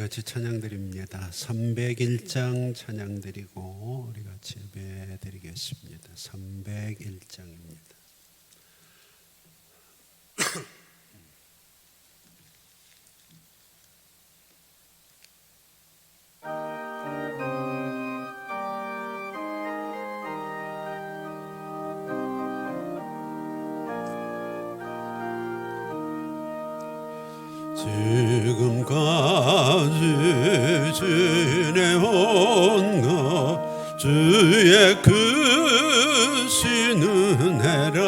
같이 찬양 드립니다. 301장 찬양 드리고 우리 같이 예배 드리겠습니다. 301장입니다. 지금까지 지내온 것 주의 크신 은혜라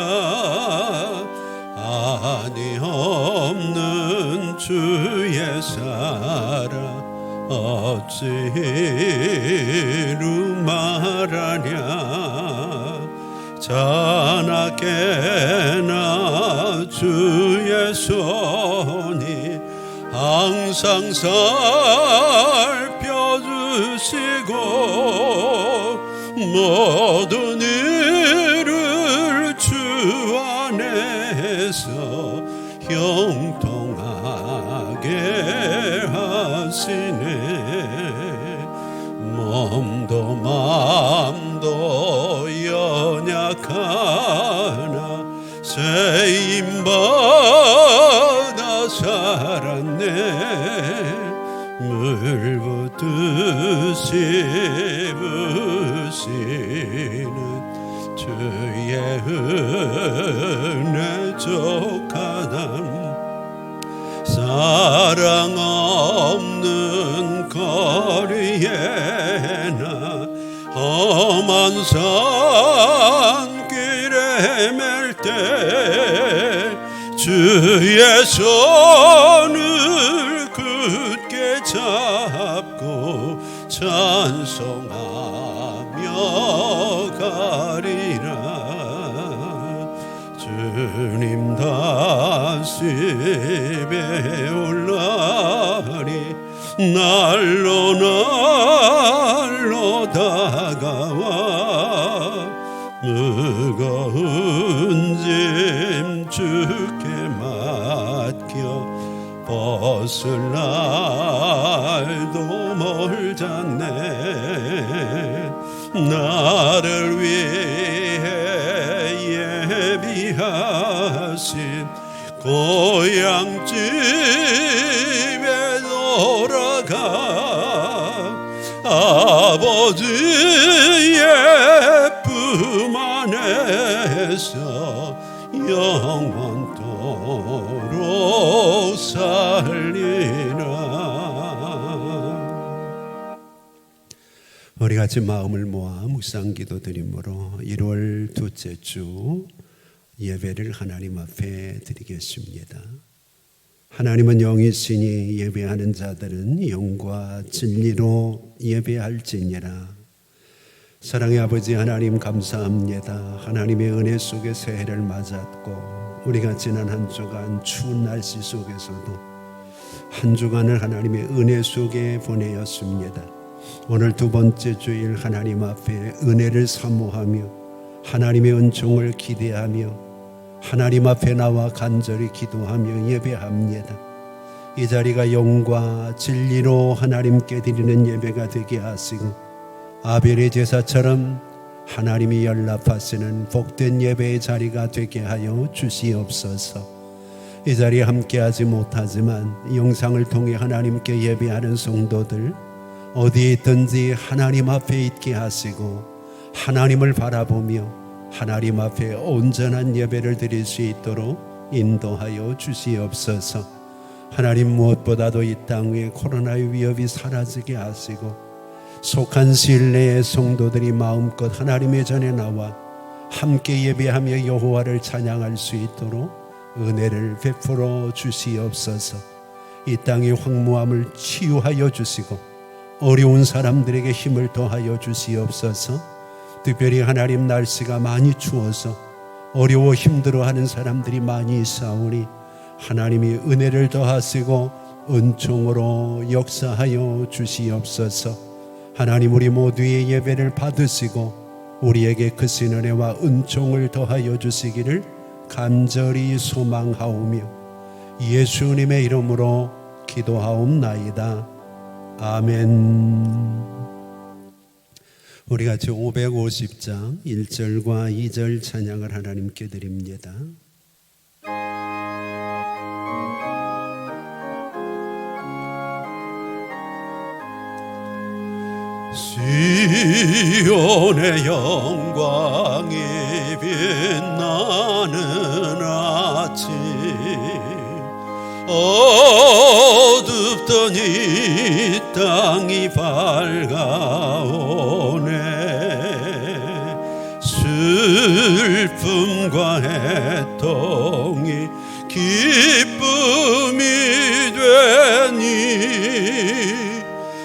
아니 없는 주의 사랑 어찌 이루 말하냐 자나깨나 주의 손이 항상 살펴주시고 모든 일을 주 안에서 형통하게 하시네 몸도 마음도 연약하나 세임받아 살았네 물 붓듯이 부시는 주의 은혜 족하담 사랑 없는 거리에나 험한 산길에 맬 때 주의 손을 굳게 잡고 찬송하며 가리라 주님 다시 배울라니 날로 날로 다가와 무거운 짐 주께 맡겨 벗을 날도 멀잖네 나를 위해 예비하신 고향집에 돌아가 아버지의 품 안에서 영원토록 살리라 우리 같이 마음을 모아 묵상기도 드림으로 1월 둘째 주 예배를 하나님 앞에 드리겠습니다. 하나님은 영이시니 예배하는 자들은 영과 진리로 예배할지니라. 사랑의 아버지 하나님 감사합니다. 하나님의 은혜 속에 새해를 맞았고 우리가 지난 한 주간 추운 날씨 속에서도 한 주간을 하나님의 은혜 속에 보내었습니다. 오늘 두 번째 주일 하나님 앞에 은혜를 사모하며 하나님의 은총을 기대하며 하나님 앞에 나와 간절히 기도하며 예배합니다. 이 자리가 영과 진리로 하나님께 드리는 예배가 되게 하시고 아벨의 제사처럼 하나님이 연락하시는 복된 예배의 자리가 되게 하여 주시옵소서. 이 자리에 함께하지 못하지만 영상을 통해 하나님께 예배하는 성도들 어디에 있든지 하나님 앞에 있게 하시고 하나님을 바라보며 하나님 앞에 온전한 예배를 드릴 수 있도록 인도하여 주시옵소서. 하나님 무엇보다도 이 땅 위에 코로나의 위협이 사라지게 하시고 속한 실내의 성도들이 마음껏 하나님의 전에 나와 함께 예배하며 여호와를 찬양할 수 있도록 은혜를 베풀어 주시옵소서. 이 땅의 황무함을 치유하여 주시고 어려운 사람들에게 힘을 더하여 주시옵소서. 특별히 하나님 날씨가 많이 추워서 어려워 힘들어하는 사람들이 많이 있사오니 하나님이 은혜를 더하시고 은총으로 역사하여 주시옵소서. 하나님 우리 모두의 예배를 받으시고 우리에게 크신 은혜와 은총을 더하여 주시기를 간절히 소망하오며 예수님의 이름으로 기도하옵나이다. 아멘. 우리 같이 550장 1절과 2절 찬양을 하나님께 드립니다. 시온의 영광이 빛나는 아침, 어둡던 이 땅이 밝아오네. 슬픔과 애통이 기쁨이 되니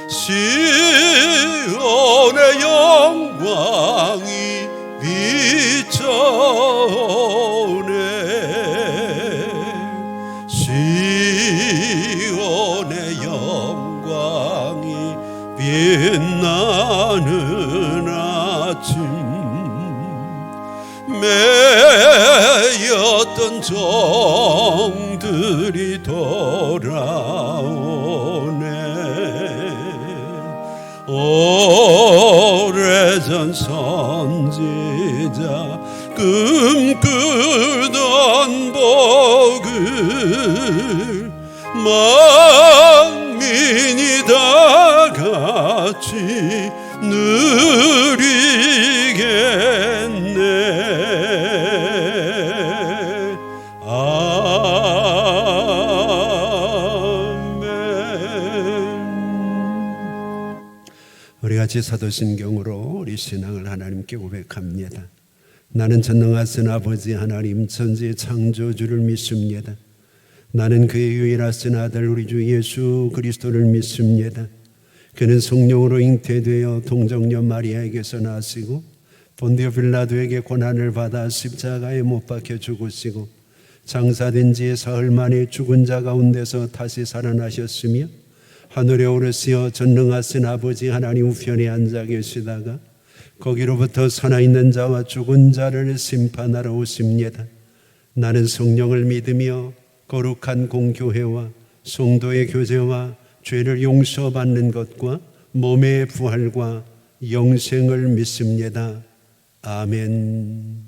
시온의 영광이 비춰오네. 시온의 영광이 빛나는 아침, 매였던 종들이 돌아오네. 오래전 선지자 꿈꾸던 복을 만민이 다 같이 누리겠네. 우리 같이 사도신경으로 우리 신앙을 하나님께 고백합니다. 나는 전능하신 아버지 하나님 천지의 창조주를 믿습니다. 나는 그의 유일하신 아들 우리 주 예수 그리스도를 믿습니다. 그는 성령으로 잉태되어 동정녀 마리아에게서 나시고 본디오 빌라도에게 고난을 받아 십자가에 못 박혀 죽으시고 장사된 지 사흘 만에 죽은 자 가운데서 다시 살아나셨으며 하늘에 오르시어 전능하신 아버지 하나님 우편에 앉아 계시다가 거기로부터 살아있는 자와 죽은 자를 심판하러 오십니다. 나는 성령을 믿으며 거룩한 공교회와 성도의 교제와 죄를 용서받는 것과 몸의 부활과 영생을 믿습니다. 아멘.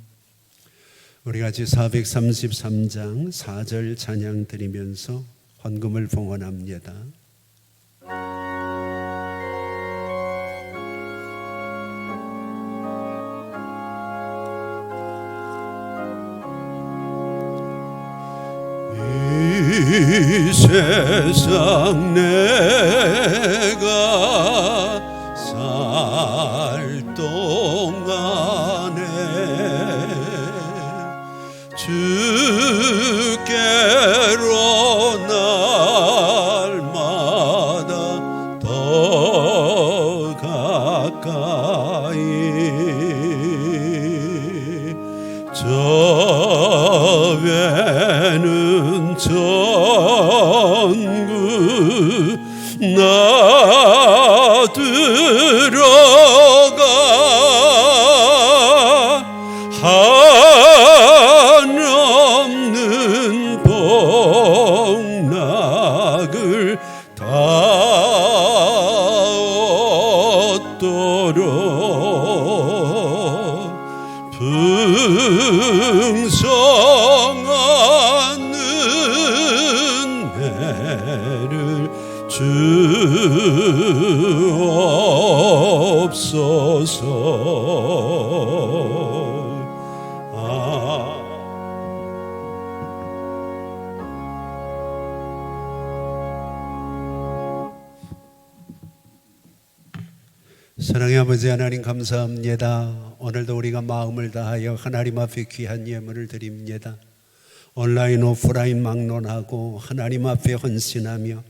우리 같이 433장 4절 찬양 드리면서 헌금을 봉헌합니다. 이 세상 내가 살 동안에 주께로 날마다 더 가까이 저 배는 천국 나 들어가 한없는 복락을 다 얻도록 풍성한 은혜를 주옵소서. 사랑의 아버지 하나님 감사합니다. 오늘도 우리가 마음을 다하여 하나님 앞에 귀한 예물을 드립니다. 온라인 오프라인 막론하고 하나님 앞에 헌신하며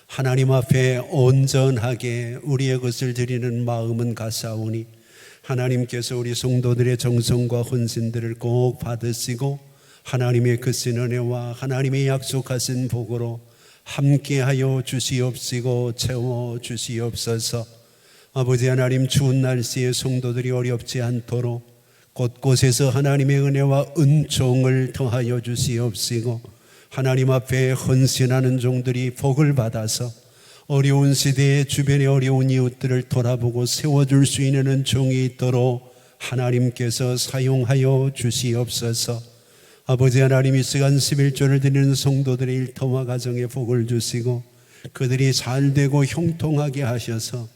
하나님 앞에 온전하게 우리의 것을 드리는 마음은 가사오니 하나님께서 우리 성도들의 정성과 헌신들을 꼭 받으시고 하나님의 크신 은혜와 하나님의 약속하신 복으로 함께하여 주시옵시고 채워 주시옵소서. 아버지 하나님, 추운 날씨에 성도들이 어렵지 않도록 곳곳에서 하나님의 은혜와 은총을 더하여 주시옵시고 하나님 앞에 헌신하는 종들이 복을 받아서 어려운 시대에 주변의 어려운 이웃들을 돌아보고 세워줄 수 있는 은총이 있도록 하나님께서 사용하여 주시옵소서. 아버지 하나님, 이 시간 11조를 드리는 성도들의 일터와 가정에 복을 주시고 그들이 잘되고 형통하게 하셔서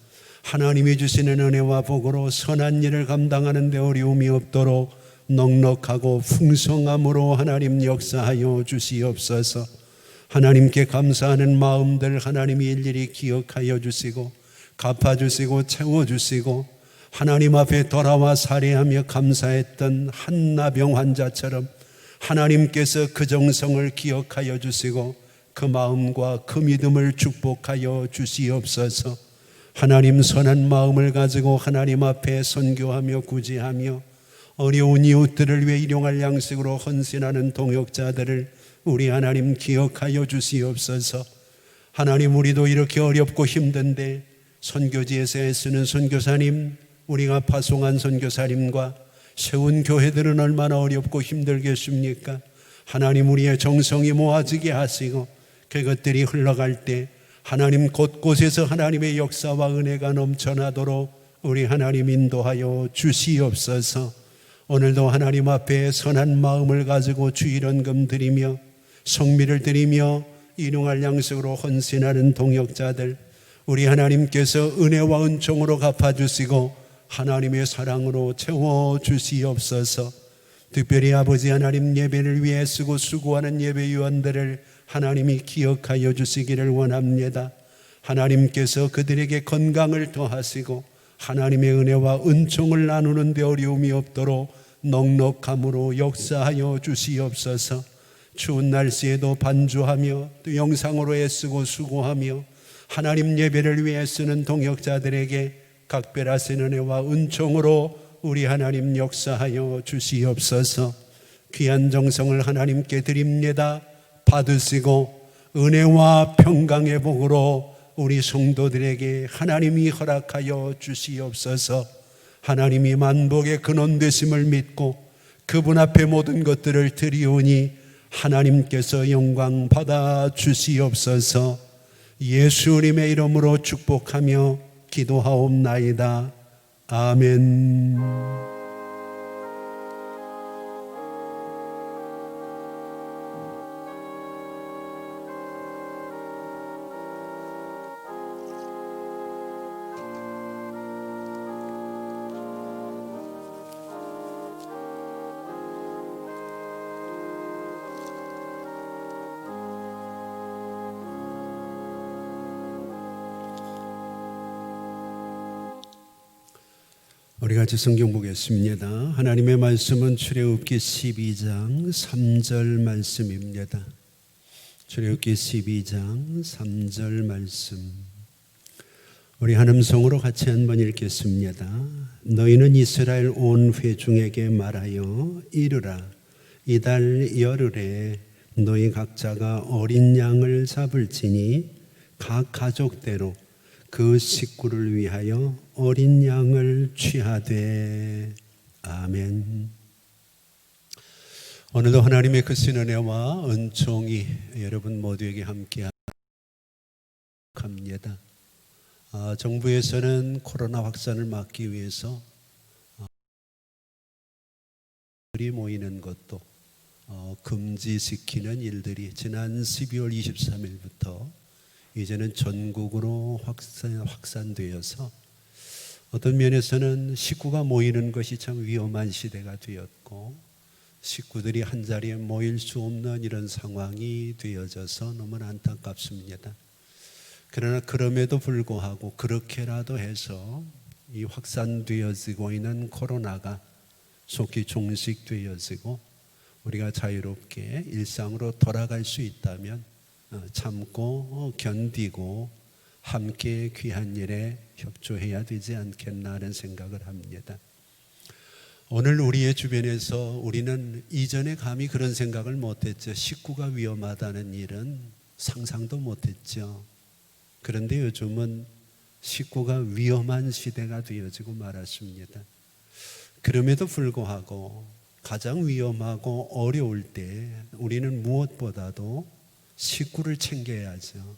하나님이 주시는 은혜와 복으로 선한 일을 감당하는 데 어려움이 없도록 넉넉하고 풍성함으로 하나님 역사하여 주시옵소서. 하나님께 감사하는 마음들 하나님이 일일이 기억하여 주시고 갚아주시고 채워주시고 하나님 앞에 돌아와 살해하며 감사했던 한나병 환자처럼 하나님께서 그 정성을 기억하여 주시고 그 마음과 그 믿음을 축복하여 주시옵소서. 하나님, 선한 마음을 가지고 하나님 앞에 선교하며 구제하며 어려운 이웃들을 위해 일용할 양식으로 헌신하는 동역자들을 우리 하나님 기억하여 주시옵소서. 하나님, 우리도 이렇게 어렵고 힘든데 선교지에서 애쓰는 선교사님, 우리가 파송한 선교사님과 세운 교회들은 얼마나 어렵고 힘들겠습니까? 하나님, 우리의 정성이 모아지게 하시고 그것들이 흘러갈 때 하나님 곳곳에서 하나님의 역사와 은혜가 넘쳐나도록 우리 하나님 인도하여 주시옵소서. 오늘도 하나님 앞에 선한 마음을 가지고 주일헌금 드리며 성미를 드리며 일용할 양식으로 헌신하는 동역자들, 우리 하나님께서 은혜와 은총으로 갚아주시고 하나님의 사랑으로 채워주시옵소서. 특별히 아버지 하나님, 예배를 위해 쓰고 수고하는 예배위원들을 하나님이 기억하여 주시기를 원합니다. 하나님께서 그들에게 건강을 더하시고 하나님의 은혜와 은총을 나누는 데 어려움이 없도록 넉넉함으로 역사하여 주시옵소서. 추운 날씨에도 반주하며 또 영상으로 애쓰고 수고하며 하나님 예배를 위해 쓰는 동역자들에게 각별하신 은혜와 은총으로 우리 하나님 역사하여 주시옵소서. 귀한 정성을 하나님께 드립니다. 받으시고 은혜와 평강의 복으로 우리 성도들에게 하나님이 허락하여 주시옵소서. 하나님이 만복의 근원 되심을 믿고 그분 앞에 모든 것들을 드리오니 하나님께서 영광 받아 주시옵소서. 예수님의 이름으로 축복하며 기도하옵나이다. 아멘. 우리 같이 성경 보겠습니다. 하나님의 말씀은 출애굽기 12장 3절 말씀입니다. 출애굽기 12장 3절 말씀, 우리 한 음성으로 같이 한번 읽겠습니다. 너희는 이스라엘 온 회중에게 말하여 이르라. 이달 열흘에 너희 각자가 어린 양을 잡을지니 각 가족대로 그 식구를 위하여 어린 양을 취하되. 아멘. 오늘도 하나님의 크신 은혜와 은총이 여러분 모두에게 함께합니다. 정부에서는 코로나 확산을 막기 위해서 모이는 것도 금지시키는 일들이 지난 12월 23일부터 이제는 전국으로 확산되어서 어떤 면에서는 식구가 모이는 것이 참 위험한 시대가 되었고 식구들이 한자리에 모일 수 없는 이런 상황이 되어져서 너무나 안타깝습니다. 그러나 그럼에도 불구하고 그렇게라도 해서 이 확산되어지고 있는 코로나가 속히 종식되어지고 우리가 자유롭게 일상으로 돌아갈 수 있다면 참고 견디고 함께 귀한 일에 협조해야 되지 않겠나 하는 생각을 합니다. 오늘 우리의 주변에서 우리는 이전에 감히 그런 생각을 못했죠. 식구가 위험하다는 일은 상상도 못했죠. 그런데 요즘은 식구가 위험한 시대가 되어지고 말았습니다. 그럼에도 불구하고 가장 위험하고 어려울 때 우리는 무엇보다도 식구를 챙겨야죠.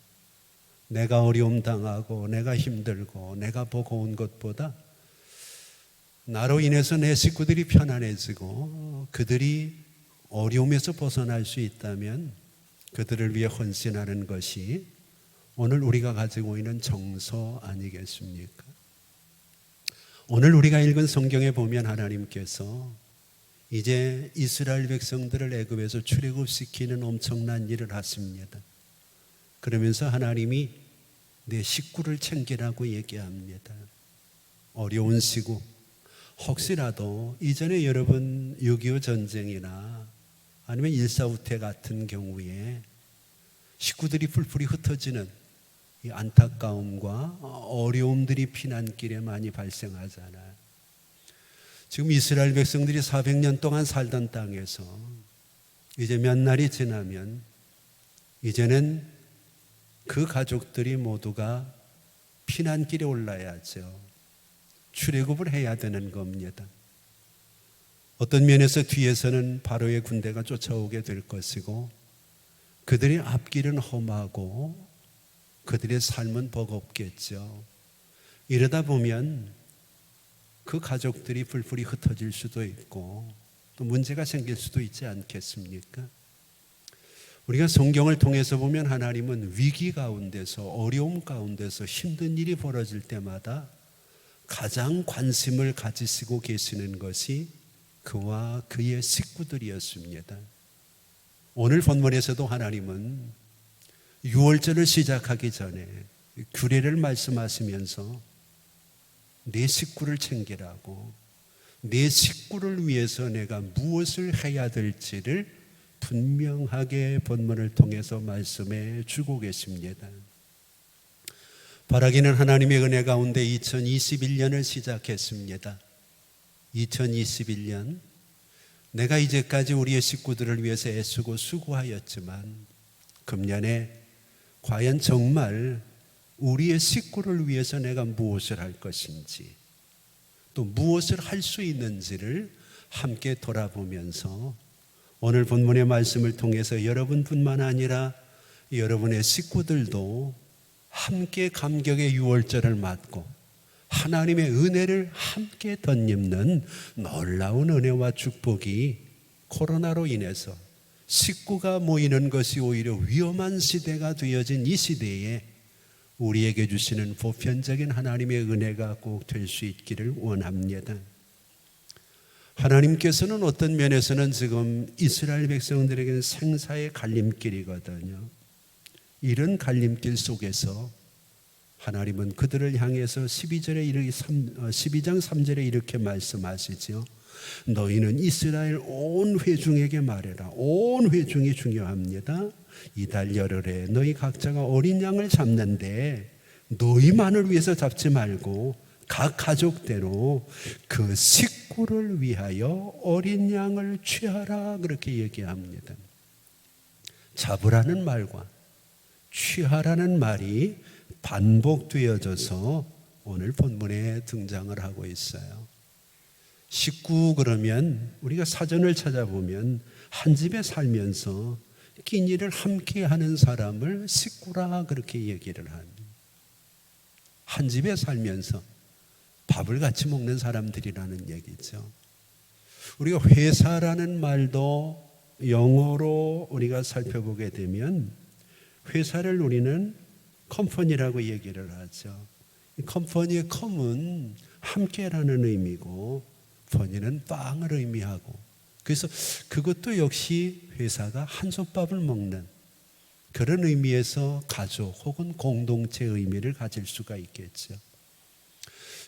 내가 어려움 당하고 내가 힘들고 내가 보고 온 것보다 나로 인해서 내 식구들이 편안해지고 그들이 어려움에서 벗어날 수 있다면 그들을 위해 헌신하는 것이 오늘 우리가 가지고 있는 정서 아니겠습니까? 오늘 우리가 읽은 성경에 보면 하나님께서 이제 이스라엘 백성들을 애굽에서 출애굽시키는 엄청난 일을 하십니다. 그러면서 하나님이 내 식구를 챙기라고 얘기합니다. 어려운 시국, 혹시라도 이전에 여러분 6.25 전쟁이나 아니면 일사후퇴 같은 경우에 식구들이 풀풀이 흩어지는 이 안타까움과 어려움들이 피난길에 많이 발생하잖아요. 지금 이스라엘 백성들이 400년 동안 살던 땅에서 이제 몇 날이 지나면 이제는 그 가족들이 모두가 피난길에 올라야죠. 출애굽을 해야 되는 겁니다. 어떤 면에서 뒤에서는 바로의 군대가 쫓아오게 될 것이고 그들의 앞길은 험하고 그들의 삶은 버겁겠죠. 이러다 보면 그 가족들이 풀풀이 흩어질 수도 있고 또 문제가 생길 수도 있지 않겠습니까? 우리가 성경을 통해서 보면 하나님은 위기 가운데서 어려움 가운데서 힘든 일이 벌어질 때마다 가장 관심을 가지시고 계시는 것이 그와 그의 식구들이었습니다. 오늘 본문에서도 하나님은 유월절을 시작하기 전에 규례를 말씀하시면서 내 식구를 챙기라고, 내 식구를 위해서 내가 무엇을 해야 될지를 분명하게 본문을 통해서 말씀해 주고 계십니다. 바라기는 하나님의 은혜 가운데 2021년을 시작했습니다. 2021년 내가 이제까지 우리의 식구들을 위해서 애쓰고 수고하였지만 금년에 과연 정말 우리의 식구를 위해서 내가 무엇을 할 것인지 또 무엇을 할 수 있는지를 함께 돌아보면서 오늘 본문의 말씀을 통해서 여러분뿐만 아니라 여러분의 식구들도 함께 감격의 유월절을 맞고 하나님의 은혜를 함께 덧입는 놀라운 은혜와 축복이 코로나로 인해서 식구가 모이는 것이 오히려 위험한 시대가 되어진 이 시대에 우리에게 주시는 보편적인 하나님의 은혜가 꼭 될 수 있기를 원합니다. 하나님께서는 어떤 면에서는 지금 이스라엘 백성들에게는 생사의 갈림길이거든요. 이런 갈림길 속에서 하나님은 그들을 향해서 12장 3절에 이렇게 말씀하시죠. 너희는 이스라엘 온 회중에게 말해라. 온 회중이 중요합니다. 이달 열흘에 너희 각자가 어린 양을 잡는데 너희만을 위해서 잡지 말고 각 가족대로 그 식구를 위하여 어린 양을 취하라 그렇게 얘기합니다. 잡으라는 말과 취하라는 말이 반복되어져서 오늘 본문에 등장을 하고 있어요. 식구 그러면 우리가 사전을 찾아보면 한 집에 살면서 끼니를 함께 하는 사람을 식구라 그렇게 얘기를 합니다. 한 집에 살면서 밥을 같이 먹는 사람들이라는 얘기죠. 우리가 회사라는 말도 영어로 우리가 살펴보게 되면 회사를 우리는 컴퍼니라고 얘기를 하죠. 이 컴퍼니의 컴은 함께라는 의미고 퍼니는 빵을 의미하고 그래서 그것도 역시 회사가 한솥밥을 먹는 그런 의미에서 가족 혹은 공동체의 의미를 가질 수가 있겠죠.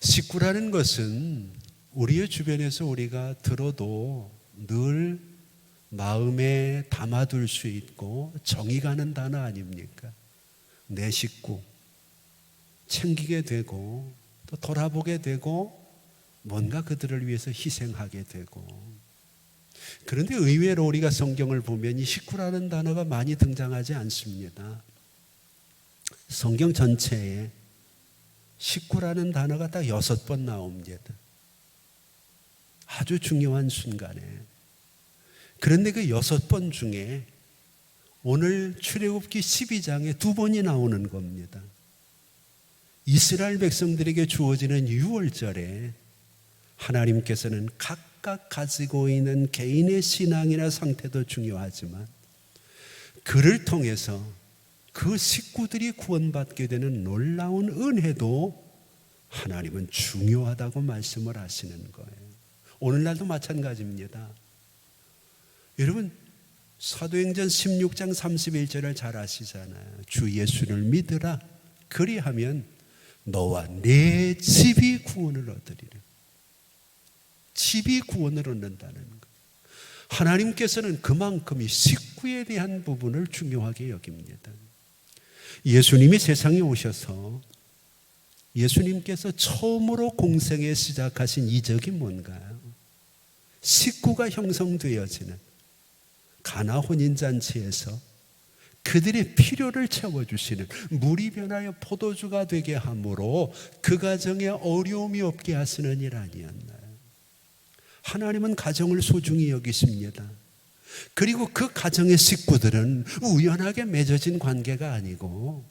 식구라는 것은 우리의 주변에서 우리가 들어도 늘 마음에 담아둘 수 있고 정이 가는 단어 아닙니까? 내 식구 챙기게 되고 또 돌아보게 되고 뭔가 그들을 위해서 희생하게 되고 그런데 의외로 우리가 성경을 보면 이 식구라는 단어가 많이 등장하지 않습니다. 성경 전체에 식구라는 단어가 딱 6번 나옵니다. 아주 중요한 순간에. 그런데 그 6번 중에 오늘 출애굽기 12장에 두 번이 나오는 겁니다. 이스라엘 백성들에게 주어지는 유월절에 하나님께서는 각각 가지고 있는 개인의 신앙이나 상태도 중요하지만 그를 통해서 그 식구들이 구원받게 되는 놀라운 은혜도 하나님은 중요하다고 말씀을 하시는 거예요. 오늘날도 마찬가지입니다. 여러분, 사도행전 16장 31절을 잘 아시잖아요. 주 예수를 믿으라. 그리하면 너와 내 집이 구원을 얻으리라. 집이 구원을 얻는다는 것. 하나님께서는 그만큼 이 식구에 대한 부분을 중요하게 여깁니다. 예수님이 세상에 오셔서 예수님께서 처음으로 공생에 시작하신 이적이 뭔가요? 식구가 형성되어지는 가나 혼인잔치에서 그들의 필요를 채워주시는, 물이 변하여 포도주가 되게 함으로 그 가정에 어려움이 없게 하시는 일 아니었나요? 하나님은 가정을 소중히 여기십니다. 그리고 그 가정의 식구들은 우연하게 맺어진 관계가 아니고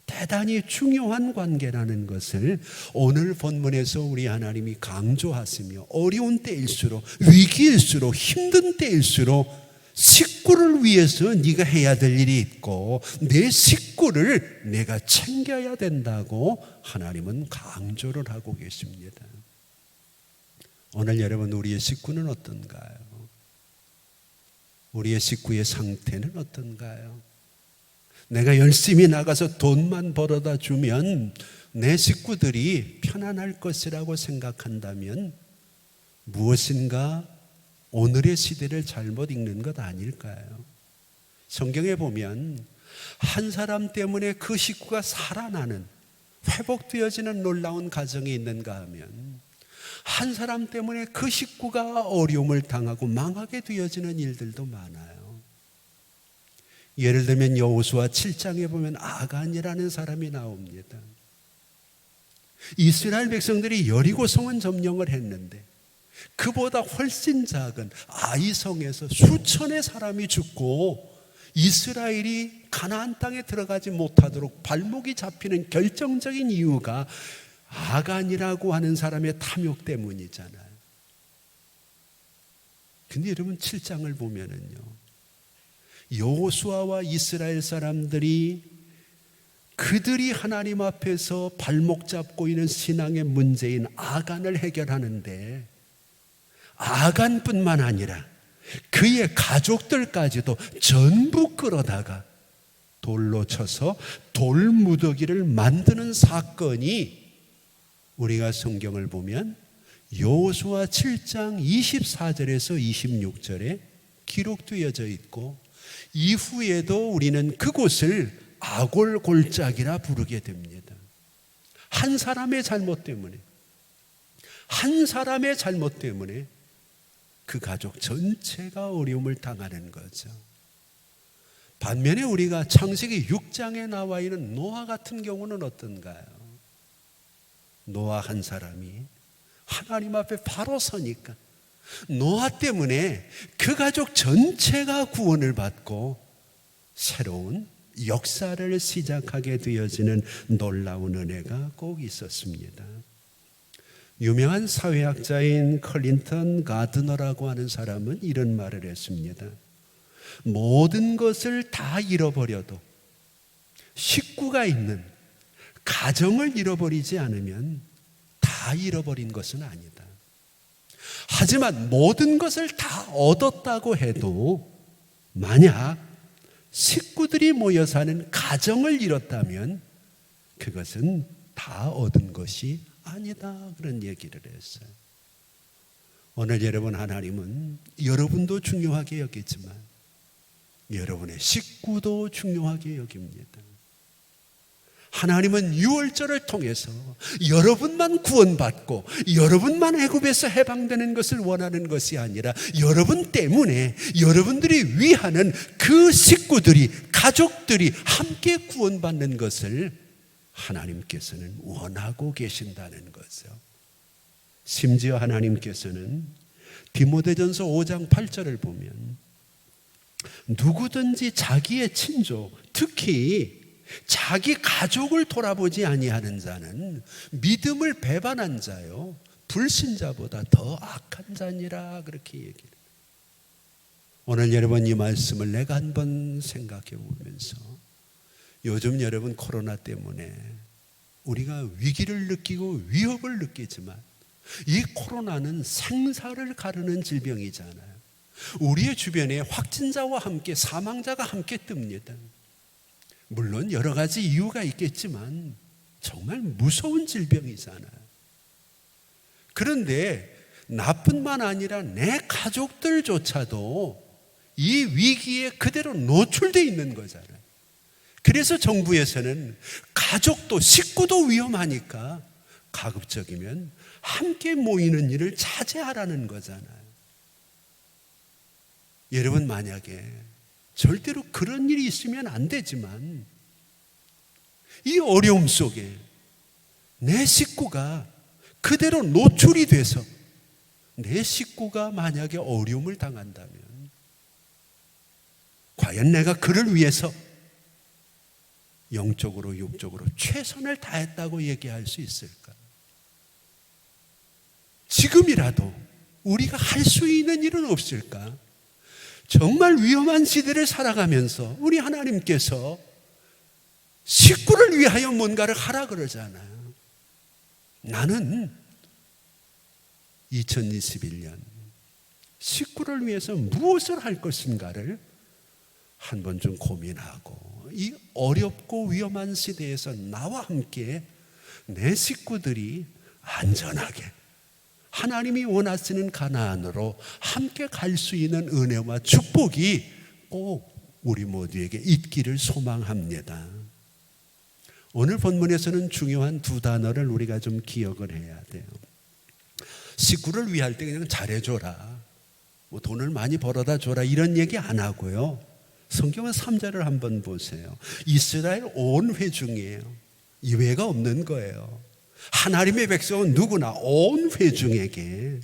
대단히 중요한 관계라는 것을 오늘 본문에서 우리 하나님이 강조하시며, 어려운 때일수록, 위기일수록, 힘든 때일수록 식구를 위해서 네가 해야 될 일이 있고 내 식구를 내가 챙겨야 된다고 하나님은 강조를 하고 계십니다. 오늘 여러분, 우리의 식구는 어떤가요? 우리의 식구의 상태는 어떤가요? 내가 열심히 나가서 돈만 벌어다 주면 내 식구들이 편안할 것이라고 생각한다면 무엇인가 오늘의 시대를 잘못 읽는 것 아닐까요? 성경에 보면 한 사람 때문에 그 식구가 살아나는, 회복되어지는 놀라운 가정이 있는가 하면 한 사람 때문에 그 식구가 어려움을 당하고 망하게 되어지는 일들도 많아요. 예를 들면 여호수아 7장에 보면 아간이라는 사람이 나옵니다. 이스라엘 백성들이 여리고성은 점령을 했는데 그보다 훨씬 작은 아이성에서 수천의 사람이 죽고 이스라엘이 가나안 땅에 들어가지 못하도록 발목이 잡히는 결정적인 이유가 아간이라고 하는 사람의 탐욕 때문이잖아요. 근데 여러분, 7장을 보면은요, 여호수아와 이스라엘 사람들이 그들이 하나님 앞에서 발목 잡고 있는 신앙의 문제인 아간을 해결하는데 아간뿐만 아니라 그의 가족들까지도 전부 끌어다가 돌로 쳐서 돌무더기를 만드는 사건이 우리가 성경을 보면 여호수아 7장 24절에서 26절에 기록되어져 있고, 이후에도 우리는 그곳을 아골골짜기라 부르게 됩니다. 한 사람의 잘못 때문에, 한 사람의 잘못 때문에 그 가족 전체가 어려움을 당하는 거죠. 반면에 우리가 창세기 6장에 나와 있는 노아 같은 경우는 어떤가요? 노아 한 사람이 하나님 앞에 바로 서니까 노아 때문에 그 가족 전체가 구원을 받고 새로운 역사를 시작하게 되어지는 놀라운 은혜가 꼭 있었습니다. 유명한 사회학자인 클린턴 가드너라고 하는 사람은 이런 말을 했습니다. 모든 것을 다 잃어버려도 식구가 있는 가정을 잃어버리지 않으면 다 잃어버린 것은 아니다. 하지만 모든 것을 다 얻었다고 해도 만약 식구들이 모여 사는 가정을 잃었다면 그것은 다 얻은 것이 아니다, 그런 얘기를 했어요. 오늘 여러분, 하나님은 여러분도 중요하게 여기지만 여러분의 식구도 중요하게 여깁니다. 하나님은 유월절을 통해서 여러분만 구원받고 여러분만 애굽에서 해방되는 것을 원하는 것이 아니라 여러분 때문에 여러분들이 위하는 그 식구들이, 가족들이 함께 구원받는 것을 하나님께서는 원하고 계신다는 거죠. 심지어 하나님께서는 디모데전서 5장 8절을 보면 누구든지 자기의 친족, 특히 자기 가족을 돌아보지 아니하는 자는 믿음을 배반한 자요 불신자보다 더 악한 자니라, 그렇게 얘기해요. 오늘 여러분 이 말씀을 내가 한번 생각해 보면서, 요즘 여러분 코로나 때문에 우리가 위기를 느끼고 위협을 느끼지만 이 코로나는 생사를 가르는 질병이잖아요. 우리의 주변에 확진자와 함께 사망자가 함께 뜹니다. 물론 여러 가지 이유가 있겠지만 정말 무서운 질병이잖아요. 그런데 나뿐만 아니라 내 가족들조차도 이 위기에 그대로 노출되어 있는 거잖아요. 그래서 정부에서는 가족도 식구도 위험하니까 가급적이면 함께 모이는 일을 자제하라는 거잖아요. 여러분, 만약에 절대로 그런 일이 있으면 안 되지만 이 어려움 속에 내 식구가 그대로 노출이 돼서 내 식구가 만약에 어려움을 당한다면 과연 내가 그를 위해서 영적으로 육적으로 최선을 다했다고 얘기할 수 있을까? 지금이라도 우리가 할 수 있는 일은 없을까? 정말 위험한 시대를 살아가면서 우리 하나님께서 식구를 위하여 뭔가를 하라 그러잖아요. 나는 2021년 식구를 위해서 무엇을 할 것인가를 한 번 좀 고민하고, 이 어렵고 위험한 시대에서 나와 함께 내 식구들이 안전하게 하나님이 원하시는 가나안으로 함께 갈 수 있는 은혜와 축복이 꼭 우리 모두에게 있기를 소망합니다. 오늘 본문에서는 중요한 두 단어를 우리가 좀 기억을 해야 돼요. 식구를 위할 때 그냥 잘해줘라, 뭐 돈을 많이 벌어다 줘라, 이런 얘기 안 하고요. 성경은 3절을 한번 보세요. 이스라엘 온 회중이에요. 예외가 없는 거예요. 하나님의 백성은 누구나 온 회중에게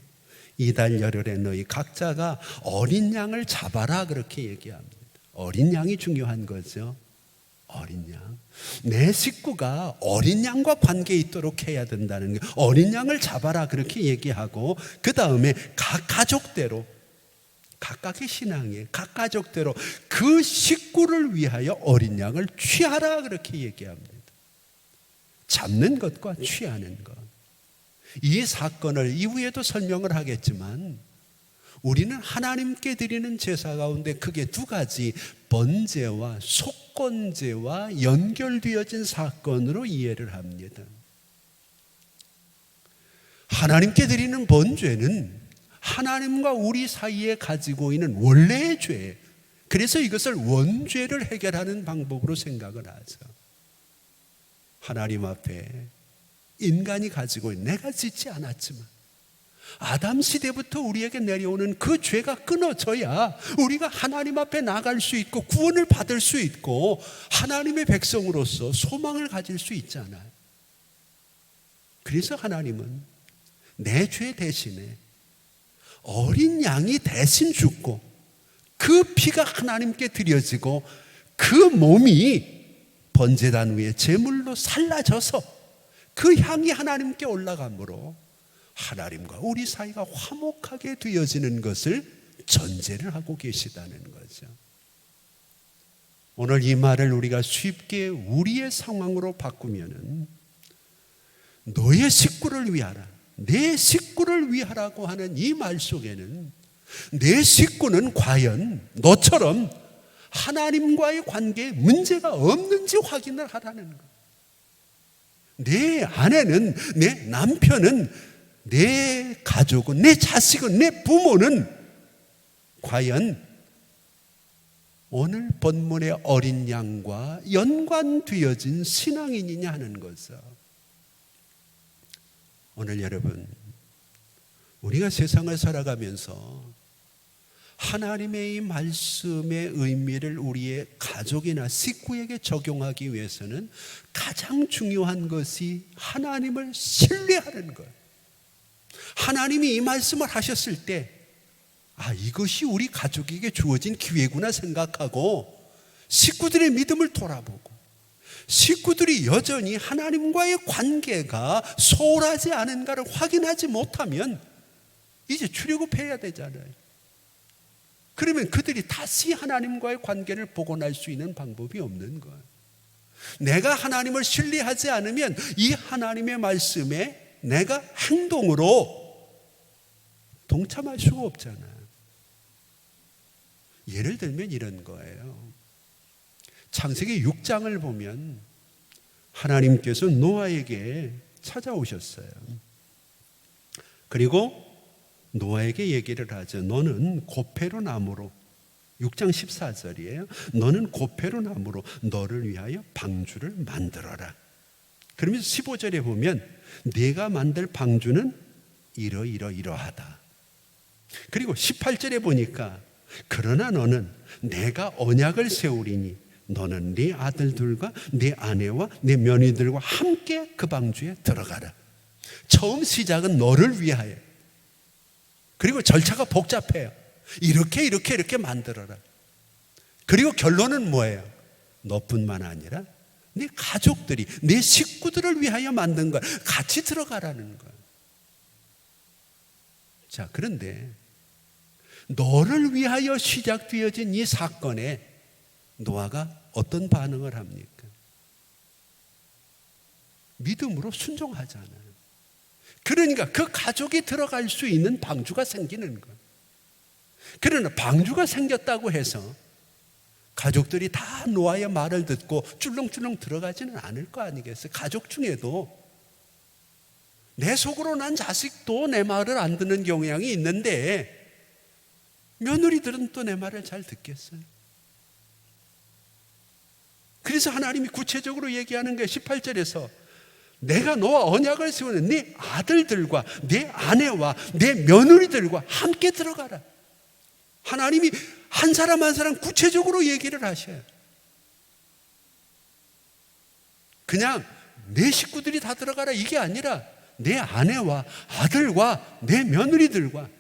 이달 열흘에 너희 각자가 어린 양을 잡아라, 그렇게 얘기합니다. 어린 양이 중요한 거죠. 어린 양. 내 식구가 어린 양과 관계 있도록 해야 된다는 거예요. 어린 양을 잡아라, 그렇게 얘기하고, 그 다음에 각 가족대로, 각각의 신앙에 각 가족대로 그 식구를 위하여 어린 양을 취하라, 그렇게 얘기합니다. 잡는 것과 취하는 것. 이 사건을 이후에도 설명을 하겠지만 우리는 하나님께 드리는 제사 가운데 크게 두 가지, 번제와 속건제와 연결되어진 사건으로 이해를 합니다. 하나님께 드리는 번제는 하나님과 우리 사이에 가지고 있는 원래의 죄, 그래서 이것을 원죄를 해결하는 방법으로 생각을 하죠. 하나님 앞에 인간이 가지고 있는, 내가 짓지 않았지만 아담 시대부터 우리에게 내려오는 그 죄가 끊어져야 우리가 하나님 앞에 나갈 수 있고 구원을 받을 수 있고 하나님의 백성으로서 소망을 가질 수 있잖아요. 그래서 하나님은 내 죄 대신에 어린 양이 대신 죽고 그 피가 하나님께 드려지고 그 몸이 번제단 위에 제물로 살라져서 그 향이 하나님께 올라가므로 하나님과 우리 사이가 화목하게 되어지는 것을 전제를 하고 계시다는 거죠. 오늘 이 말을 우리가 쉽게 우리의 상황으로 바꾸면은 너의 식구를 위하라, 내 식구를 위하라고 하는 이 말 속에는 내 식구는 과연 너처럼 하나님과의 관계에 문제가 없는지 확인을 하라는 것. 내 아내는, 내 남편은, 내 가족은, 내 자식은, 내 부모는 과연 오늘 본문의 어린 양과 연관되어진 신앙인이냐 하는 거죠. 오늘 여러분, 우리가 세상을 살아가면서 하나님의 이 말씀의 의미를 우리의 가족이나 식구에게 적용하기 위해서는 가장 중요한 것이 하나님을 신뢰하는 것. 하나님이 이 말씀을 하셨을 때 이것이 우리 가족에게 주어진 기회구나 생각하고 식구들의 믿음을 돌아보고 식구들이 여전히 하나님과의 관계가 소홀하지 않은가를 확인하지 못하면 이제 출애굽해야 되잖아요. 그러면 그들이 다시 하나님과의 관계를 복원할 수 있는 방법이 없는 거예요. 내가 하나님을 신뢰하지 않으면 이 하나님의 말씀에 내가 행동으로 동참할 수가 없잖아요. 예를 들면 이런 거예요. 창세기 6장을 보면 하나님께서 노아에게 찾아오셨어요. 그리고 노아에게 얘기를 하죠. 너는 고페로 나무로, 6장 14절이에요. 너는 고페로 나무로 너를 위하여 방주를 만들어라. 그러면서 15절에 보면 네가 만들 방주는 이러하다. 그리고 18절에 보니까 그러나 너는 내가 언약을 세우리니 너는 네 아들들과 네 아내와 네 며느리들과 함께 그 방주에 들어가라. 처음 시작은 너를 위하여. 그리고 절차가 복잡해요. 이렇게 만들어라. 그리고 결론은 뭐예요? 너뿐만 아니라 네 가족들이, 네 식구들을 위하여 만든 걸 같이 들어가라는 거예요. 자, 그런데 너를 위하여 시작되어진 이 사건에 노아가 어떤 반응을 합니까? 믿음으로 순종하잖아요. 그러니까 그 가족이 들어갈 수 있는 방주가 생기는 거예요. 그러나 방주가 생겼다고 해서 가족들이 다 노아의 말을 듣고 쭈렁쭈렁 들어가지는 않을 거 아니겠어요? 가족 중에도 내 속으로 난 자식도 내 말을 안 듣는 경향이 있는데 며느리들은 또 내 말을 잘 듣겠어요? 그래서 하나님이 구체적으로 얘기하는 게 18절에서 내가 너와 언약을 세우는 네 아들들과 네 아내와 네 며느리들과 함께 들어가라. 하나님이 한 사람 한 사람 구체적으로 얘기를 하셔요. 그냥 내 식구들이 다 들어가라 이게 아니라 내 아내와 아들과 내 며느리들과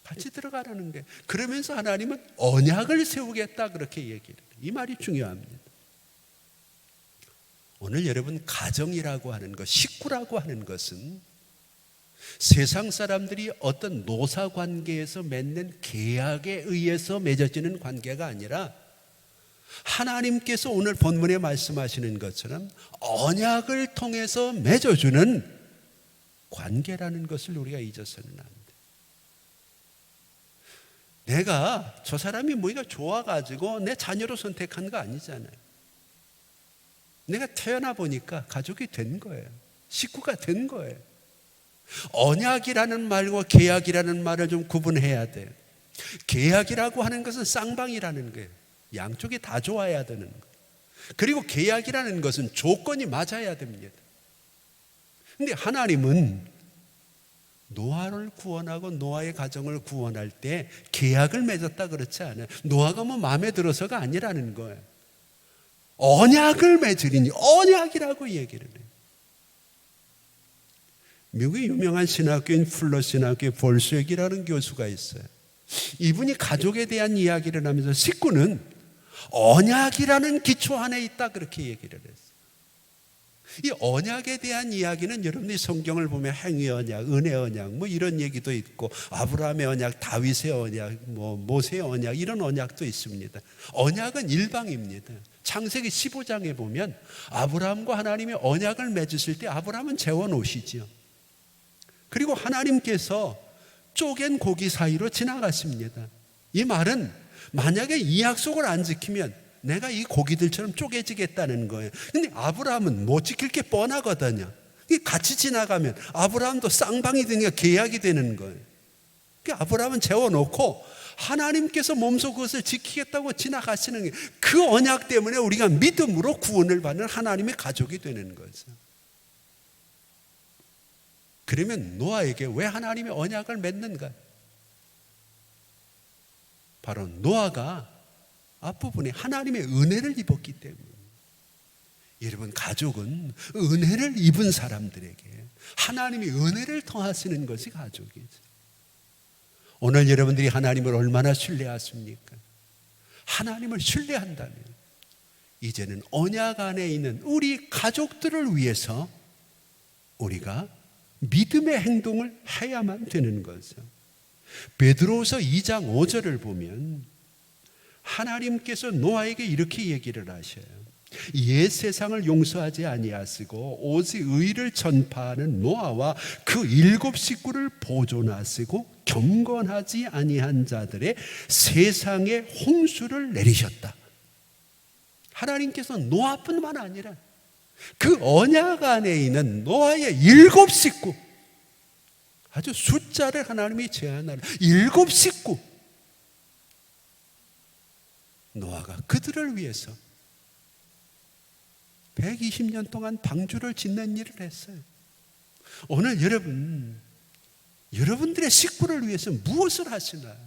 같이 들어가라는 게, 그러면서 하나님은 언약을 세우겠다 그렇게 얘기를 해요. 이 말이 중요합니다. 오늘 여러분, 가정이라고 하는 것, 식구라고 하는 것은 세상 사람들이 어떤 노사관계에서 맺는 계약에 의해서 맺어지는 관계가 아니라 하나님께서 오늘 본문에 말씀하시는 것처럼 언약을 통해서 맺어주는 관계라는 것을 우리가 잊어서는 안 돼요. 내가 저 사람이 뭐가 좋아가지고 내 자녀로 선택한 거 아니잖아요. 내가 태어나 보니까 가족이 된 거예요. 식구가 된 거예요. 언약이라는 말과 계약이라는 말을 좀 구분해야 돼요. 계약이라고 하는 것은 쌍방이라는 거예요. 양쪽이 다 좋아야 되는 거예요. 그리고 계약이라는 것은 조건이 맞아야 됩니다. 그런데 하나님은 노아를 구원하고 노아의 가정을 구원할 때 계약을 맺었다 그렇지 않아요. 노아가 뭐 마음에 들어서가 아니라는 거예요. 언약을 맺으리니, 언약이라고 얘기를 해요. 미국의 유명한 신학교인 풀러 신학교의 볼수액이라는 교수가 있어요. 이분이 가족에 대한 이야기를 하면서 식구는 언약이라는 기초 안에 있다 그렇게 얘기를 했어요. 이 언약에 대한 이야기는 여러분이 성경을 보면 행위 언약, 은혜 언약 뭐 이런 얘기도 있고, 아브라함의 언약, 다윗의 언약, 뭐 모세의 언약, 이런 언약도 있습니다. 언약은 일방입니다. 창세기 15장에 보면 아브라함과 하나님이 언약을 맺으실 때 아브라함은 재워놓으시지요. 그리고 하나님께서 쪼갠 고기 사이로 지나갔습니다. 이 말은 만약에 이 약속을 안 지키면 내가 이 고기들처럼 쪼개지겠다는 거예요. 근데 아브라함은 못 지킬 게 뻔하거든요. 같이 지나가면 아브라함도 쌍방이 되니까 계약이 되는 거예요. 아브라함은 재워놓고 하나님께서 몸소 그것을 지키겠다고 지나가시는 게, 그 언약 때문에 우리가 믿음으로 구원을 받는 하나님의 가족이 되는 거죠. 그러면 노아에게 왜 하나님의 언약을 맺는가? 바로 노아가 앞부분에 하나님의 은혜를 입었기 때문에. 여러분, 가족은 은혜를 입은 사람들에게 하나님이 은혜를 더하시는 것이 가족이죠. 오늘 여러분들이 하나님을 얼마나 신뢰하십니까? 하나님을 신뢰한다면 이제는 언약 안에 있는 우리 가족들을 위해서 우리가 믿음의 행동을 해야만 되는 거죠. 베드로후서 2장 5절을 보면 하나님께서 노아에게 이렇게 얘기를 하셔요. 옛 세상을 용서하지 아니하시고 오직 의를 전파하는 노아와 그 7 식구를 보존하시고 경건하지 아니한 자들의 세상에 홍수를 내리셨다. 하나님께서 노아뿐만 아니라 그 언약 안에 있는 노아의 7 식구, 아주 숫자를 하나님이 제한하는 7 식구, 노아가 그들을 위해서 120년 동안 방주를 짓는 일을 했어요. 오늘 여러분들의 식구를 위해서 무엇을 하시나요?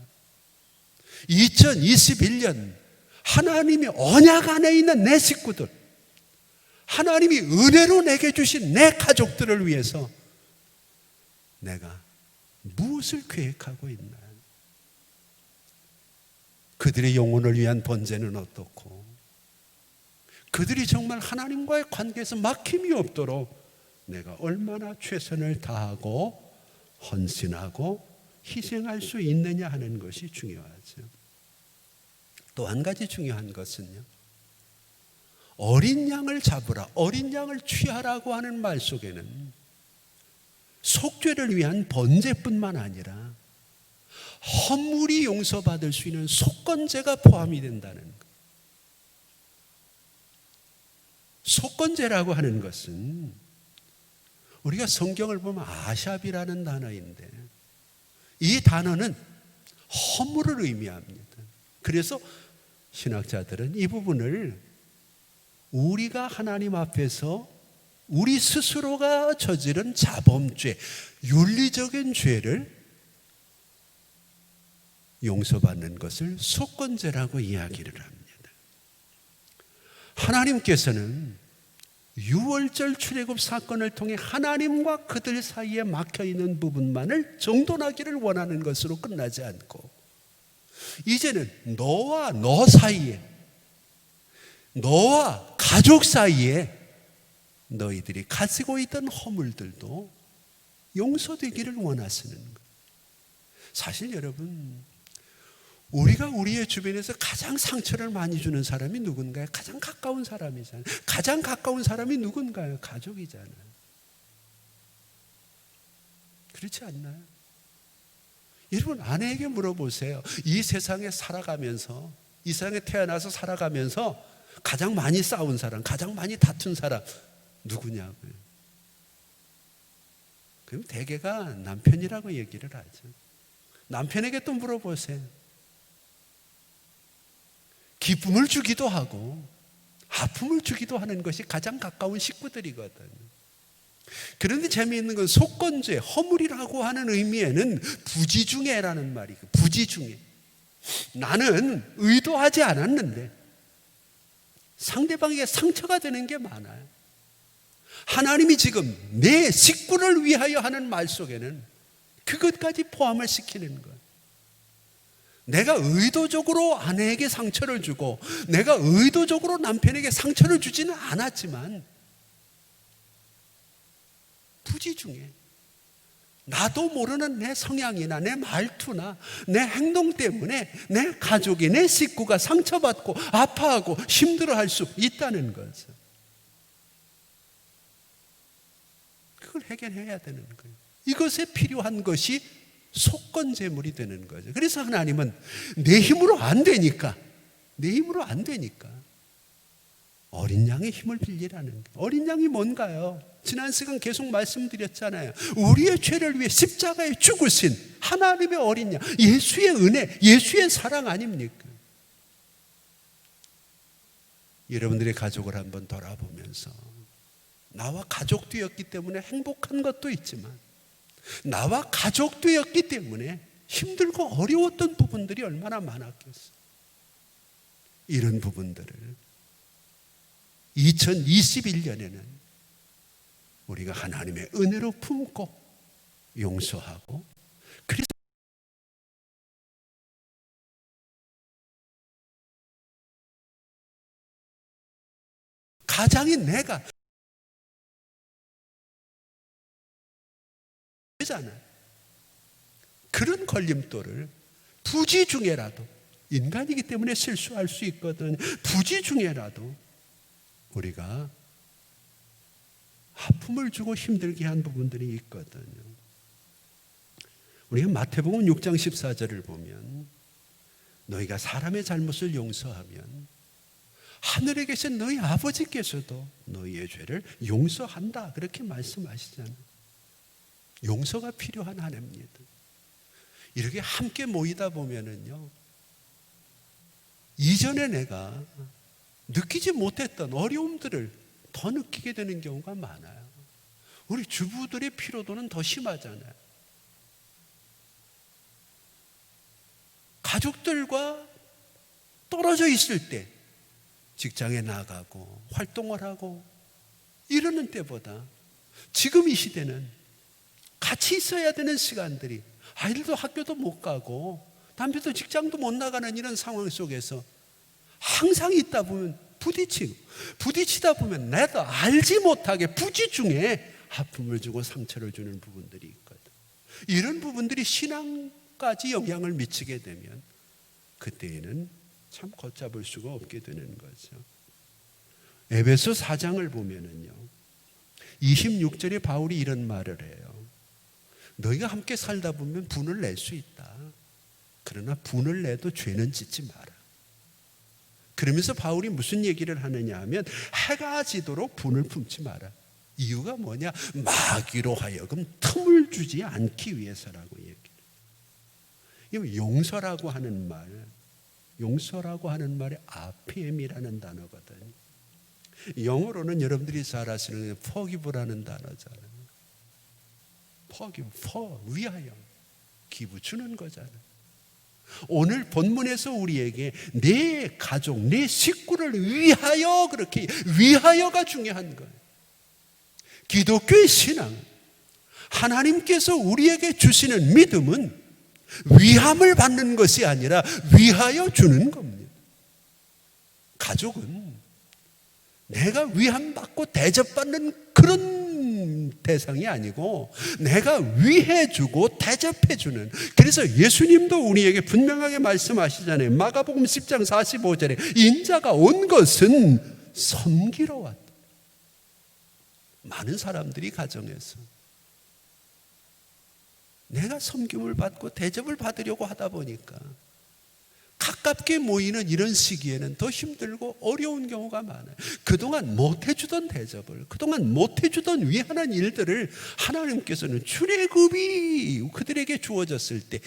2021년 하나님이 언약 안에 있는 내 식구들, 하나님이 은혜로 내게 주신 내 가족들을 위해서 내가 무엇을 계획하고 있나요? 그들의 영혼을 위한 번제는 어떻고, 그들이 정말 하나님과의 관계에서 막힘이 없도록 내가 얼마나 최선을 다하고 헌신하고 희생할 수 있느냐 하는 것이 중요하죠. 또 한 가지 중요한 것은요, 어린 양을 잡으라, 어린 양을 취하라고 하는 말 속에는 속죄를 위한 번제뿐만 아니라 허물이 용서받을 수 있는 속건제가 포함이 된다는 것. 속건제라고 하는 것은 우리가 성경을 보면 아샵이라는 단어인데, 이 단어는 허물을 의미합니다. 그래서 신학자들은 이 부분을 우리가 하나님 앞에서 우리 스스로가 저지른 자범죄, 윤리적인 죄를 용서받는 것을 속건제라고 이야기를 합니다. 하나님께서는 유월절 출애굽 사건을 통해 하나님과 그들 사이에 막혀있는 부분만을 정돈하기를 원하는 것으로 끝나지 않고, 이제는 너와 너 사이에, 너와 가족 사이에 너희들이 가지고 있던 허물들도 용서되기를 원하시는 거예요. 사실 여러분, 우리가 우리의 주변에서 가장 상처를 많이 주는 사람이 누군가요? 가장 가까운 사람이잖아요. 가장 가까운 사람이 누군가요? 가족이잖아요. 그렇지 않나요? 여러분, 아내에게 물어보세요. 이 세상에 살아가면서, 이 세상에 태어나서 살아가면서 가장 많이 싸운 사람, 가장 많이 다툰 사람 누구냐고요? 그럼 대개가 남편이라고 얘기를 하죠. 남편에게 또 물어보세요. 기쁨을 주기도 하고 아픔을 주기도 하는 것이 가장 가까운 식구들이거든요. 그런데 재미있는 건 속건죄, 허물이라고 하는 의미에는 부지중애라는 말이, 부지중애. 나는 의도하지 않았는데 상대방에게 상처가 되는 게 많아요. 하나님이 지금 내 식구를 위하여 하는 말 속에는 그것까지 포함을 시키는 거예요. 내가 의도적으로 아내에게 상처를 주고 내가 의도적으로 남편에게 상처를 주지는 않았지만 부지중에 나도 모르는 내 성향이나 내 말투나 내 행동 때문에 내 가족이, 내 식구가 상처받고 아파하고 힘들어할 수 있다는 거죠. 그걸 해결해야 되는 거예요. 이것에 필요한 것이 속건제물이 되는 거죠. 그래서 하나님은 내 힘으로 안 되니까 어린 양의 힘을 빌리라는 거예요. 어린 양이 뭔가요? 지난 시간 계속 말씀드렸잖아요. 우리의 죄를 위해 십자가에 죽으신 하나님의 어린 양, 예수의 은혜, 예수의 사랑 아닙니까? 여러분들의 가족을 한번 돌아보면서 나와 가족되었기 때문에 행복한 것도 있지만 나와 가족되었기 때문에 힘들고 어려웠던 부분들이 얼마나 많았겠어. 이런 부분들을 2021년에는 우리가 하나님의 은혜로 품고 용서하고, 그래서 사장인 내가 되잖아요. 그런 걸림돌을 부지 중에라도, 인간이기 때문에 실수할 수 있거든, 부지 중에라도 우리가 아픔을 주고 힘들게 한 부분들이 있거든요. 우리가 마태복음 6장 14절을 보면 너희가 사람의 잘못을 용서하면 하늘에 계신 너희 아버지께서도 너희의 죄를 용서한다, 그렇게 말씀하시잖아요. 용서가 필요한 한 해입니다. 이렇게 함께 모이다 보면은요, 이전에 내가 느끼지 못했던 어려움들을 더 느끼게 되는 경우가 많아요. 우리 주부들의 피로도는 더 심하잖아요. 가족들과 떨어져 있을 때 직장에 나가고 활동을 하고 이러는 때보다 지금 이 시대는 같이 있어야 되는 시간들이, 아이들도 학교도 못 가고 남편도 직장도 못 나가는 이런 상황 속에서 항상 있다 보면 부딪히다 보면 나도 알지 못하게 부지 중에 아픔을 주고 상처를 주는 부분들이 있거든. 이런 부분들이 신앙까지 영향을 미치게 되면 그때에는 참 걷잡을 수가 없게 되는 거죠. 에베소 4장을 보면은요, 26절에 바울이 이런 말을 해요. 너희가 함께 살다 보면 분을 낼 수 있다. 그러나 분을 내도 죄는 짓지 마라. 그러면서 바울이 무슨 얘기를 하느냐 하면, 해가 지도록 분을 품지 마라. 이유가 뭐냐? 마귀로 하여금 틈을 주지 않기 위해서라고 얘기해요. 용서라고 하는 말, 용서라고 하는 말에 RPM이라는 단어거든요. 영어로는 여러분들이 잘 아시는 forgive라는 단어잖아요. forgive, for, 위하여, 기부 주는 거잖아요. 오늘 본문에서 우리에게 내 가족, 내 식구를 위하여, 그렇게 위하여가 중요한 거예요. 기독교의 신앙, 하나님께서 우리에게 주시는 믿음은 위함을 받는 것이 아니라 위하여 주는 겁니다. 가족은 내가 위함받고 대접받는 그런 대상이 아니고 내가 위해주고 대접해주는, 그래서 예수님도 우리에게 분명하게 말씀하시잖아요. 마가복음 10장 45절에 인자가 온 것은 섬기러 왔다. 많은 사람들이 가정에서 내가 섬김을 받고 대접을 받으려고 하다 보니까 가깝게 모이는 이런 시기에는 더 힘들고 어려운 경우가 많아요. 그동안 못해주던 대접을, 그동안 못해주던 위한한 일들을 하나님께서는 출애굽이 그들에게 주어졌을 때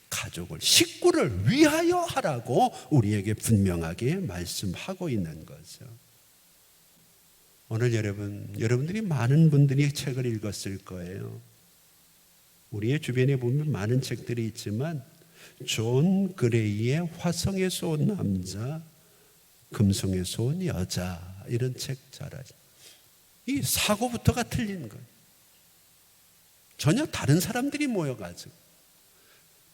가족을, 식구를 위하여 하라고 우리에게 분명하게 말씀하고 있는 거죠. 오늘 여러분들이 많은 분들이 책을 읽었을 거예요. 우리의 주변에 보면 많은 책들이 있지만 존 그레이의 화성에서 온 남자, 금성에서 온 여자, 이런 책 잘 아시죠? 이 사고부터가 틀린 거예요. 전혀 다른 사람들이 모여가지고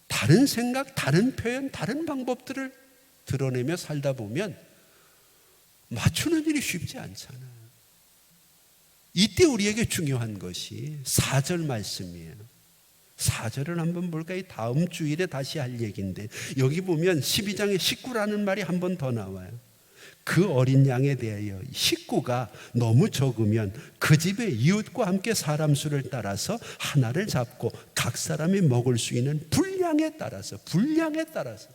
다른 생각, 다른 표현, 다른 방법들을 드러내며 살다 보면 맞추는 일이 쉽지 않잖아요. 이때 우리에게 중요한 것이 4절 말씀이에요. 4절을 한번 볼까요? 다음 주일에 다시 할 얘기인데, 여기 보면 12장에 식구라는 말이 한 번 더 나와요. 그 어린 양에 대하여 식구가 너무 적으면 그 집의 이웃과 함께 사람 수를 따라서 하나를 잡고 각 사람이 먹을 수 있는 분량에 따라서, 분량에 따라서,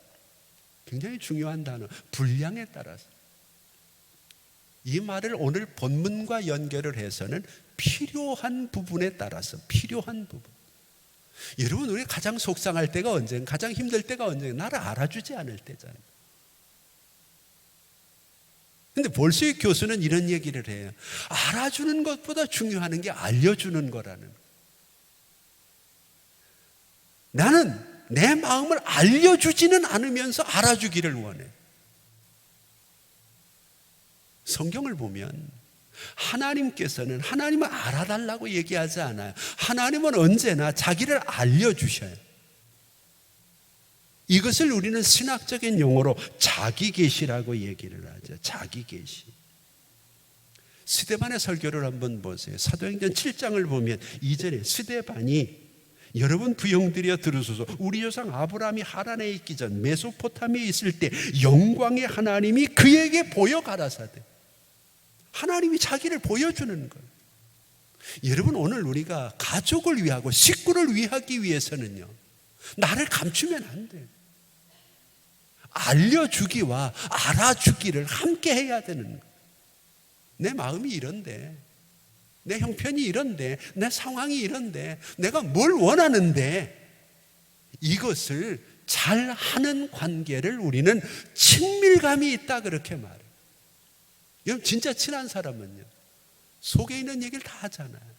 굉장히 중요한 단어, 분량에 따라서. 이 말을 오늘 본문과 연결을 해서는 필요한 부분에 따라서, 필요한 부분. 여러분, 우리 가장 속상할 때가 언제인가? 가장 힘들 때가 언제인가? 나를 알아주지 않을 때잖아요. 근데 볼수익 교수는 이런 얘기를 해요. 알아주는 것보다 중요한 게 알려주는 거라는. 나는 내 마음을 알려주지는 않으면서 알아주기를 원해. 성경을 보면 하나님께서는 하나님을 알아달라고 얘기하지 않아요. 하나님은 언제나 자기를 알려주셔요. 이것을 우리는 신학적인 용어로 자기 계시라고 얘기를 하죠. 자기 계시. 스데반의 설교를 한번 보세요. 사도행전 7장을 보면 이전에 스데반이 여러분 부형들이여 들으소서, 우리 조상 아브라함이 하란에 있기 전 메소포타미아에 있을 때 영광의 하나님이 그에게 보여 가라사대. 하나님이 자기를 보여주는 거예요. 여러분, 오늘 우리가 가족을 위하고 식구를 위하기 위해서는요, 나를 감추면 안 돼요. 알려주기와 알아주기를 함께 해야 되는 거예요. 내 마음이 이런데, 내 형편이 이런데, 내 상황이 이런데, 내가 뭘 원하는데, 이것을 잘하는 관계를 우리는 친밀감이 있다 그렇게 말해요. 여러분, 진짜 친한 사람은요, 속에 있는 얘기를 다 하잖아요.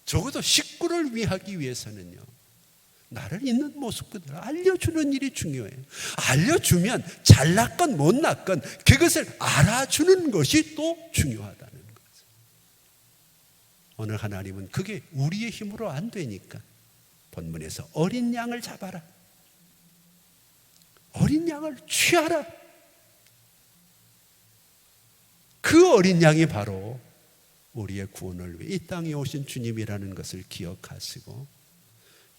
적어도 식구를 위하기 위해서는요, 나를 있는 모습 그대로 알려주는 일이 중요해요. 알려주면 잘났건 못났건 그것을 알아주는 것이 또 중요하다는 거죠. 오늘 하나님은 그게 우리의 힘으로 안 되니까 본문에서 어린 양을 잡아라, 어린 양을 취하라. 그 어린 양이 바로 우리의 구원을 위해 이 땅에 오신 주님이라는 것을 기억하시고,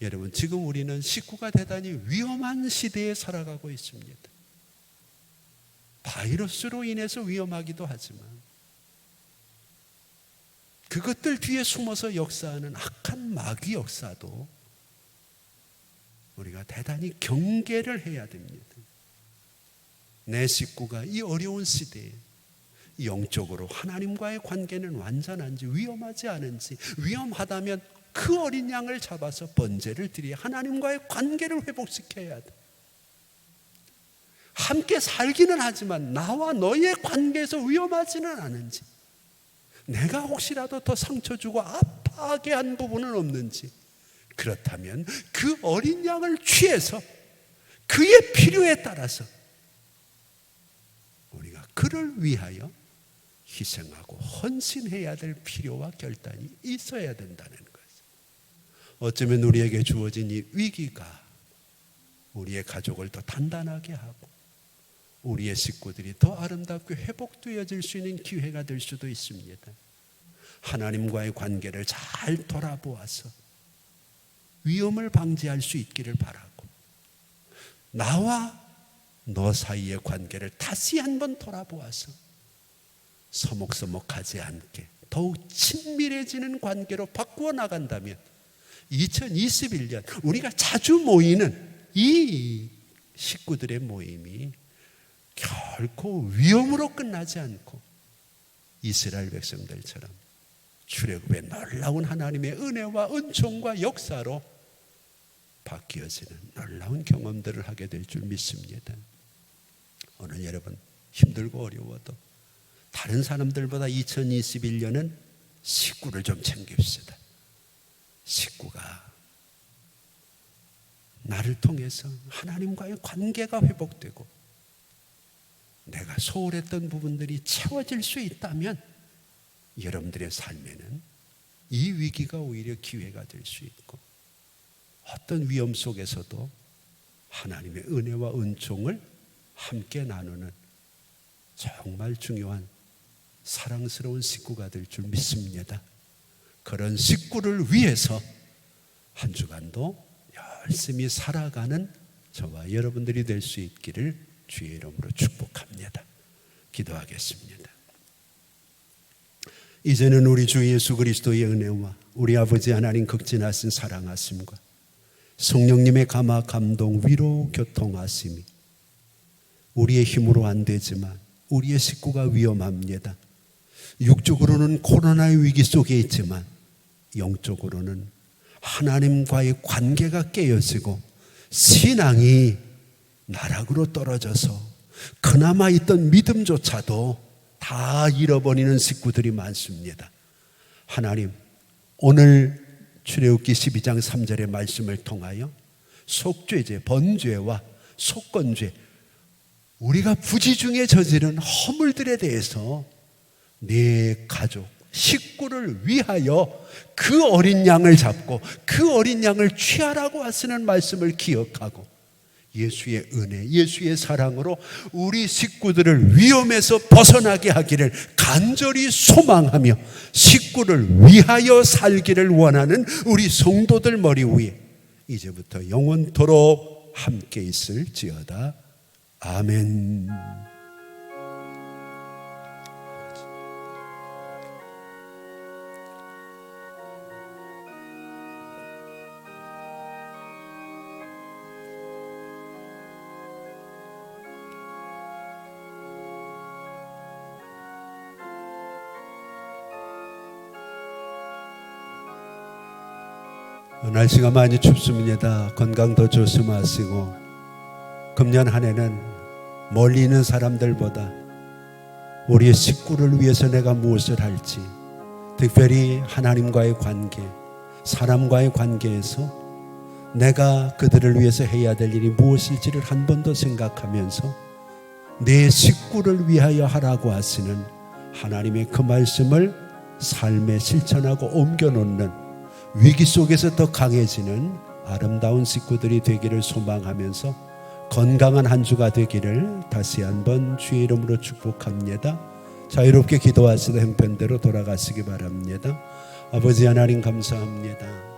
여러분, 지금 우리는 식구가 대단히 위험한 시대에 살아가고 있습니다. 바이러스로 인해서 위험하기도 하지만 그것들 뒤에 숨어서 역사하는 악한 마귀 역사도 우리가 대단히 경계를 해야 됩니다. 내 식구가 이 어려운 시대에 영적으로 하나님과의 관계는 완전한지, 위험하지 않은지, 위험하다면 그 어린 양을 잡아서 번제를 드려 하나님과의 관계를 회복시켜야 돼. 함께 살기는 하지만 나와 너의 관계에서 위험하지는 않은지, 내가 혹시라도 더 상처 주고 아파하게 한 부분은 없는지, 그렇다면 그 어린 양을 취해서 그의 필요에 따라서 우리가 그를 위하여 희생하고 헌신해야 될 필요와 결단이 있어야 된다는 거죠. 어쩌면 우리에게 주어진 이 위기가 우리의 가족을 더 단단하게 하고 우리의 식구들이 더 아름답게 회복되어질 수 있는 기회가 될 수도 있습니다. 하나님과의 관계를 잘 돌아보아서 위험을 방지할 수 있기를 바라고, 나와 너 사이의 관계를 다시 한번 돌아보아서 서먹서먹하지 않게 더욱 친밀해지는 관계로 바꾸어 나간다면 2021년 우리가 자주 모이는 이 식구들의 모임이 결코 위험으로 끝나지 않고 이스라엘 백성들처럼 출애굽의 놀라운 하나님의 은혜와 은총과 역사로 바뀌어지는 놀라운 경험들을 하게 될 줄 믿습니다. 오늘 여러분, 힘들고 어려워도 다른 사람들보다 2021년은 식구를 좀 챙깁시다. 식구가 나를 통해서 하나님과의 관계가 회복되고 내가 소홀했던 부분들이 채워질 수 있다면 여러분들의 삶에는 이 위기가 오히려 기회가 될 수 있고, 어떤 위험 속에서도 하나님의 은혜와 은총을 함께 나누는 정말 중요한 사랑스러운 식구가 될 줄 믿습니다. 그런 식구를 위해서 한 주간도 열심히 살아가는 저와 여러분들이 될 수 있기를 주의 이름으로 축복합니다. 기도하겠습니다. 이제는 우리 주 예수 그리스도의 은혜와 우리 아버지 하나님 극진하신 사랑하심과 성령님의 감화 감동 위로 교통하심이 우리의 힘으로 안 되지만 우리의 식구가 위험합니다. 육적으로는 코로나의 위기 속에 있지만 영적으로는 하나님과의 관계가 깨어지고 신앙이 나락으로 떨어져서 그나마 있던 믿음조차도 다 잃어버리는 식구들이 많습니다. 하나님, 오늘 출애굽기 12장 3절의 말씀을 통하여 속죄죄, 번죄와 속건죄, 우리가 부지중에 저지른 허물들에 대해서 내 가족, 식구를 위하여 그 어린 양을 잡고 그 어린 양을 취하라고 하시는 말씀을 기억하고 예수의 은혜, 예수의 사랑으로 우리 식구들을 위험에서 벗어나게 하기를 간절히 소망하며 식구를 위하여 살기를 원하는 우리 성도들 머리 위에 이제부터 영원토록 함께 있을지어다. 아멘. 날씨가 많이 춥습니다. 건강 더 조심하시고 금년 한 해는 멀리 있는 사람들보다 우리의 식구를 위해서 내가 무엇을 할지, 특별히 하나님과의 관계, 사람과의 관계에서 내가 그들을 위해서 해야 될 일이 무엇일지를 한 번 더 생각하면서 내 식구를 위하여 하라고 하시는 하나님의 그 말씀을 삶에 실천하고 옮겨놓는 위기 속에서 더 강해지는 아름다운 식구들이 되기를 소망하면서 건강한 한 주가 되기를 다시 한번 주의 이름으로 축복합니다. 자유롭게 기도하시다 형편대로 돌아가시기 바랍니다. 아버지 하나님 감사합니다.